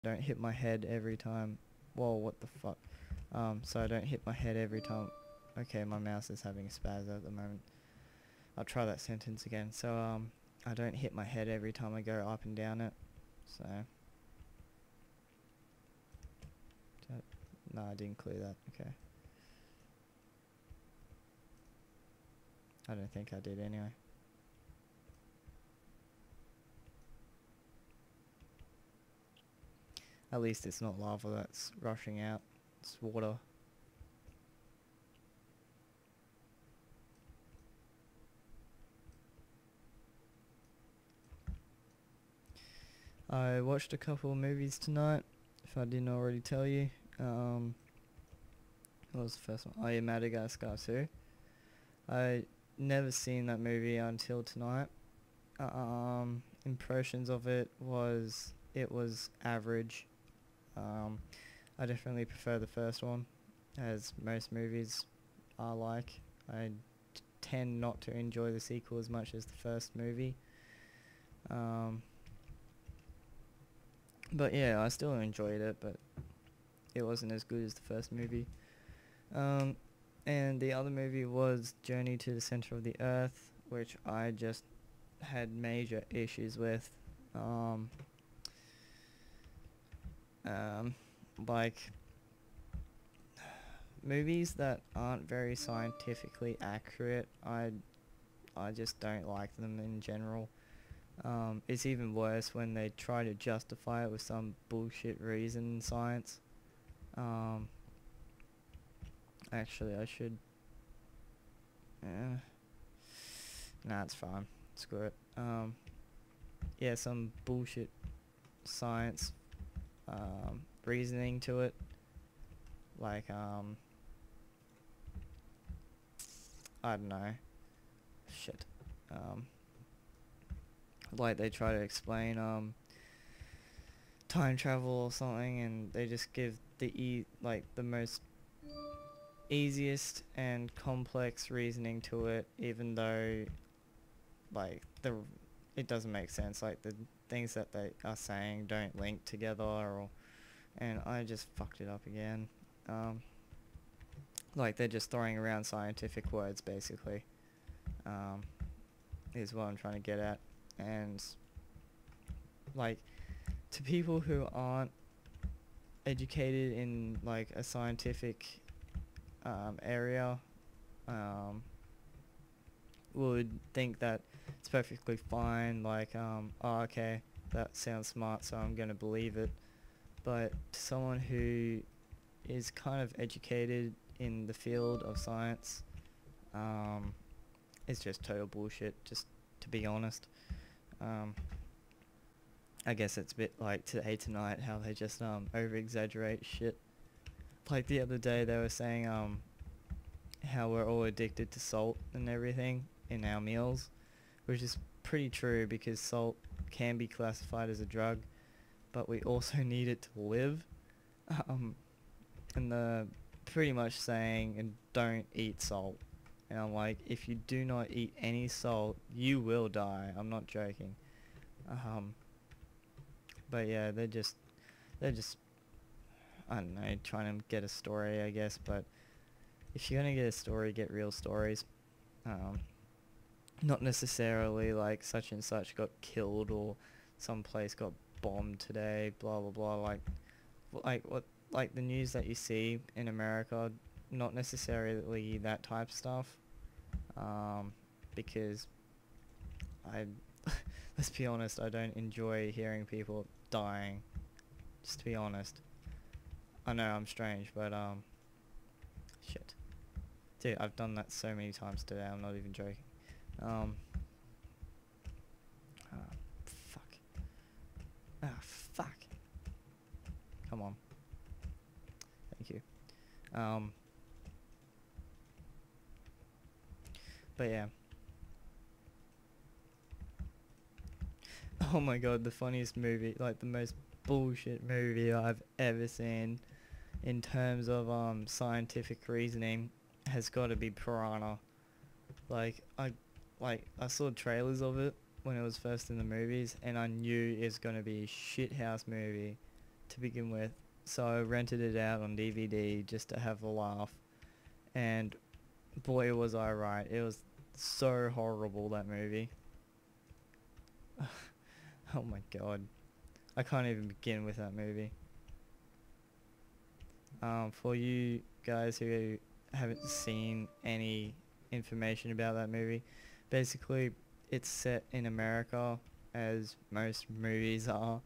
don't hit my head every time. Whoa, what the fuck? So I don't hit my head every time. Okay, my mouse is having a spaz at the moment. I'll try that sentence again. So I don't hit my head every time I go up and down it. So no, I didn't clear that. Okay. I don't think I did anyway. At least it's not lava that's rushing out. It's water. I watched a couple of movies tonight, if I didn't already tell you. What was the first one? Oh yeah, Madagascar 2. I never seen that movie until tonight. Impressions of it was average. I definitely prefer the first one, as most movies are like. I tend not to enjoy the sequel as much as the first movie. But yeah, I still enjoyed it, but it wasn't as good as the first movie. And the other movie was Journey to the Center of the Earth, which I just had major issues with. Like movies that aren't very scientifically accurate, I just don't like them in general. It's even worse when they try to justify it with some bullshit reason in science. Actually, I should... Nah, it's fine. Screw it. Yeah, some bullshit science reasoning to it. Like, I don't know. Shit. Like they try to explain time travel or something, and they just give the most easiest and complex reasoning to it, even though like it doesn't make sense. Like the things that they are saying don't link together, and I just fucked it up again. Like they're just throwing around scientific words basically, is what I'm trying to get at. And like to people who aren't educated in like a scientific area, would think that it's perfectly fine, like oh okay, that sounds smart, so I'm gonna believe it. But to someone who is kind of educated in the field of science, it's just total bullshit, just to be honest. I guess it's a bit like Today Tonight, how they just over exaggerate shit. Like the other day they were saying how we're all addicted to salt and everything in our meals, which is pretty true because salt can be classified as a drug, but we also need it to live. And they're pretty much saying, and don't eat salt. And I'm like, if you do not eat any salt, you will die. I'm not joking. But yeah, they're just, I don't know, trying to get a story, I guess. But if you're gonna get a story, get real stories. Not necessarily like such and such got killed or some place got bombed today, blah blah blah. Like the news that you see in America, not necessarily that type of stuff. Because let's be honest, I don't enjoy hearing people dying. Just to be honest. I know I'm strange, but shit. Dude, I've done that so many times today, I'm not even joking. Fuck. Fuck. Come on. Thank you. But yeah. Oh my god, the funniest movie, like the most bullshit movie I've ever seen in terms of scientific reasoning has got to be Piranha. Like I saw trailers of it when it was first in the movies, and I knew it's gonna be a shithouse movie. to begin with, so I rented it out on DVD just to have a laugh, and boy was I right. It was so horrible, that movie. Oh my god. I can't even begin with that movie. For you guys who haven't seen any information about that movie, basically it's set in America, as most movies are.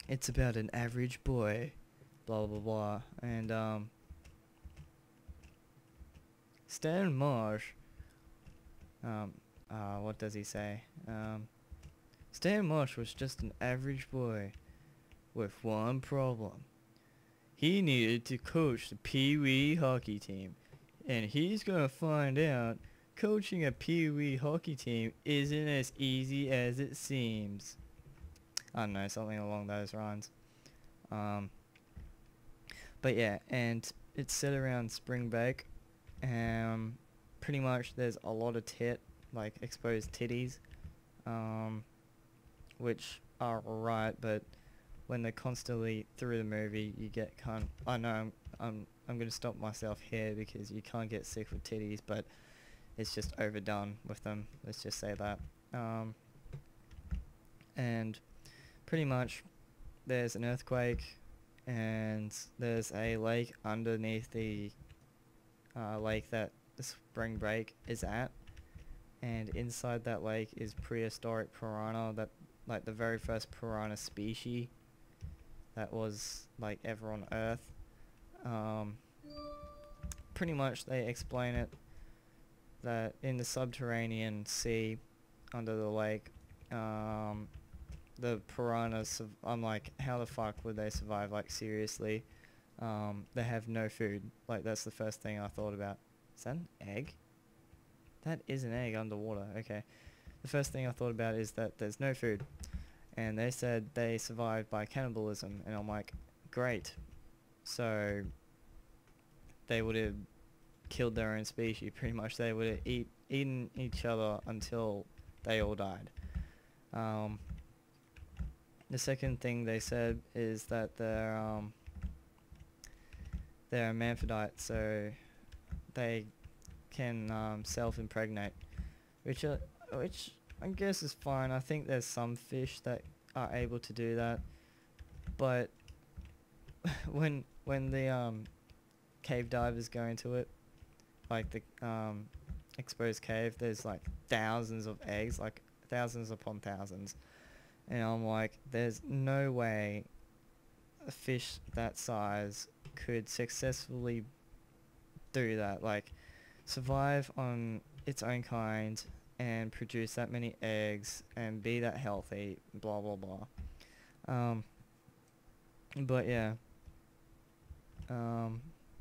It's about an average boy, blah blah blah, and Stan Marsh, what does he say? Stan Marsh was just an average boy with one problem. He needed to coach the Pee Wee hockey team, and he's gonna find out coaching a Pee Wee hockey team isn't as easy as it seems. I don't know, something along those lines. But yeah, and it's set around spring break. Pretty much there's a lot of like exposed titties, which are alright, but when they're constantly through the movie, you get I know I'm gonna stop myself here because you can't get sick with titties, but it's just overdone with them. Let's just say that. And pretty much there's an earthquake, and there's a lake underneath the lake that the spring break is at, and inside that lake is prehistoric piranha, that like the very first piranha species that was like ever on Earth. Pretty much they explain it that in the subterranean sea under the lake, the piranhas, I'm like, how the fuck would they survive? Like, seriously, they have no food. Like, that's the first thing I thought about. Is that an egg? That is an egg underwater. Okay. The first thing I thought about is that there's no food. And they said they survived by cannibalism. And I'm like, great. So they would have killed their own species. Pretty much they would have eaten each other until they all died. The second thing they said is that they're hermaphrodite, so they can self-impregnate, which I guess is fine. I think there's some fish that are able to do that, but when the cave divers go into it, like the exposed cave, there's like thousands of eggs, like thousands upon thousands, and I'm like, there's no way a fish that size could successfully do that, like survive on its own kind and produce that many eggs and be that healthy, blah blah blah. But yeah,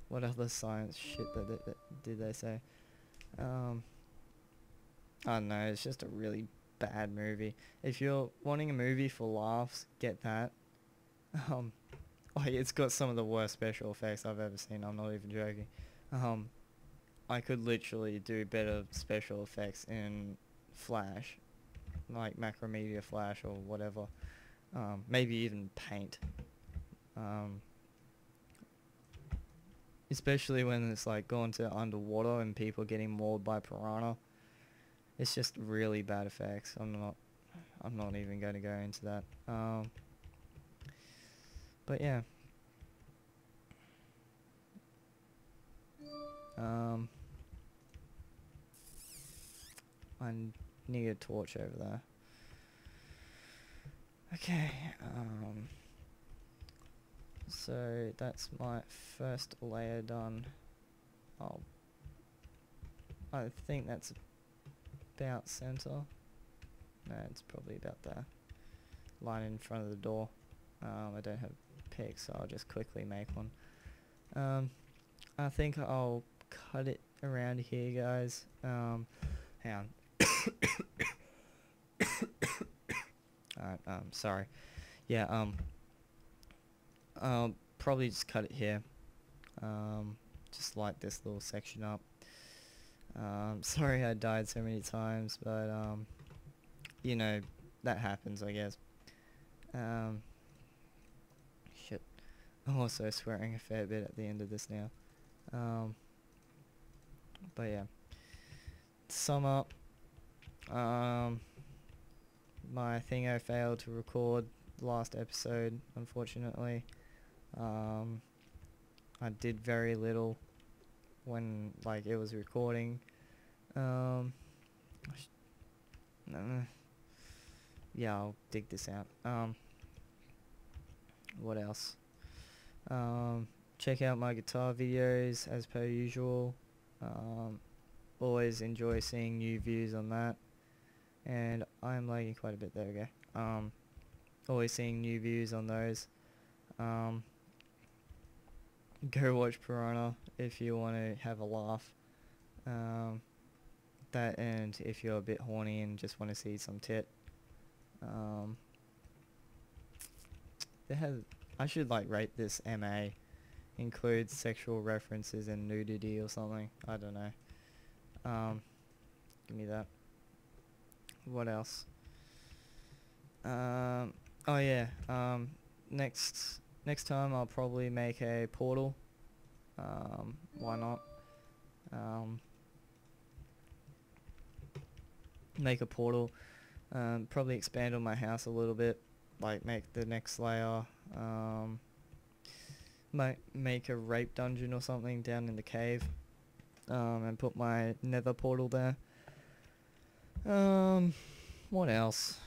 what other science shit that did they say? I don't know, it's just a really bad movie. If you're wanting a movie for laughs, get that. Like, it's got some of the worst special effects I've ever seen, I'm not even joking. I could literally do better special effects in Flash, like Macromedia Flash or whatever. Maybe even Paint. Especially when it's like going to underwater and people getting mauled by piranha. It's just really bad effects. I'm not even going to go into that. But yeah. I need a torch over there. Okay, so that's my first layer done. I think that's about center. No, it's probably about there. Line in front of the door. I don't have picks, so I'll just quickly make one. I think I'll cut it around here, guys. Hang on. Alright, sorry. Yeah, I'll probably just cut it here. Just light this little section up. Sorry I died so many times, but, you know, that happens, I guess. I'm also swearing a fair bit at the end of this now. But yeah. To sum up, my thingo failed to record last episode, unfortunately. I did very little when like it was recording. Yeah, I'll dig this out. What else? Check out my guitar videos as per usual. Always enjoy seeing new views on that. And I'm lagging quite a bit. There we go. Always seeing new views on those. Go watch Piranha if you want to have a laugh. That, and if you're a bit horny and just want to see some tit. I should like rate this MA. Includes sexual references and nudity or something. I don't know. Give me that. What else? Oh yeah. Next time I'll probably make a portal. Why not? Make a portal. Probably expand on my house a little bit. Like make the next layer. Might make a rape dungeon or something down in the cave. And put my nether portal there. What else?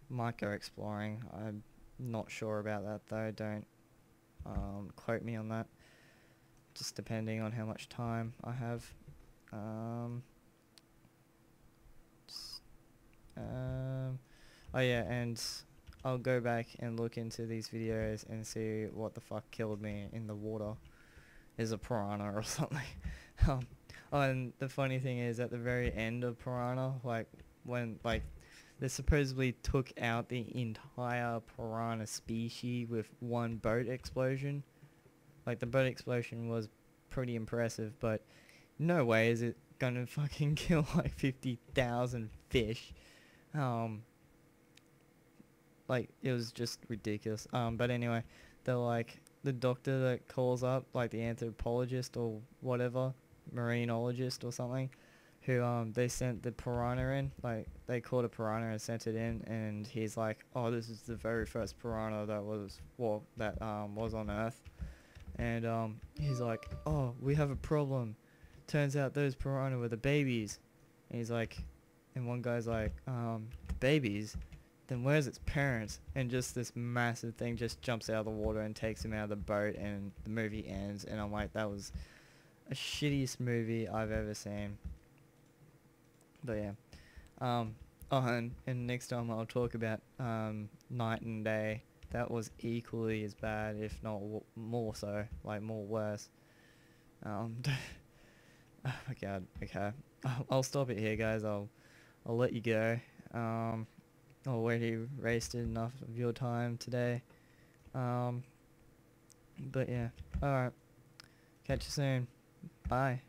Might go exploring. I'm not sure about that though. Don't quote me on that. Just depending on how much time I have. Oh yeah, and I'll go back and look into these videos and see what the fuck killed me in the water. Is a piranha or something. Oh, and the funny thing is, at the very end of Piranha, like when like they supposedly took out the entire piranha species with one boat explosion. Like the boat explosion was pretty impressive, but no way is it gonna fucking kill like 50,000 fish. Like it was just ridiculous. But anyway, they're like the doctor that calls up, like the anthropologist or whatever, marinologist or something, who they sent the piranha in, like they caught a piranha and sent it in, and he's like, oh, this is the very first piranha that was was on Earth, and he's like, oh, we have a problem. Turns out those piranha were the babies, and he's like, and one guy's like, the babies? Then where's its parents? And just this massive thing just jumps out of the water and takes him out of the boat, and the movie ends, and I'm like, that was a shittiest movie I've ever seen. But yeah. Oh, and next time I'll talk about Night and Day. That was equally as bad, if not more so, like more worse. Oh my god, okay. I'll stop it here, guys. I'll let you go. Already wasted enough of your time today. But yeah, alright. Catch you soon. Bye.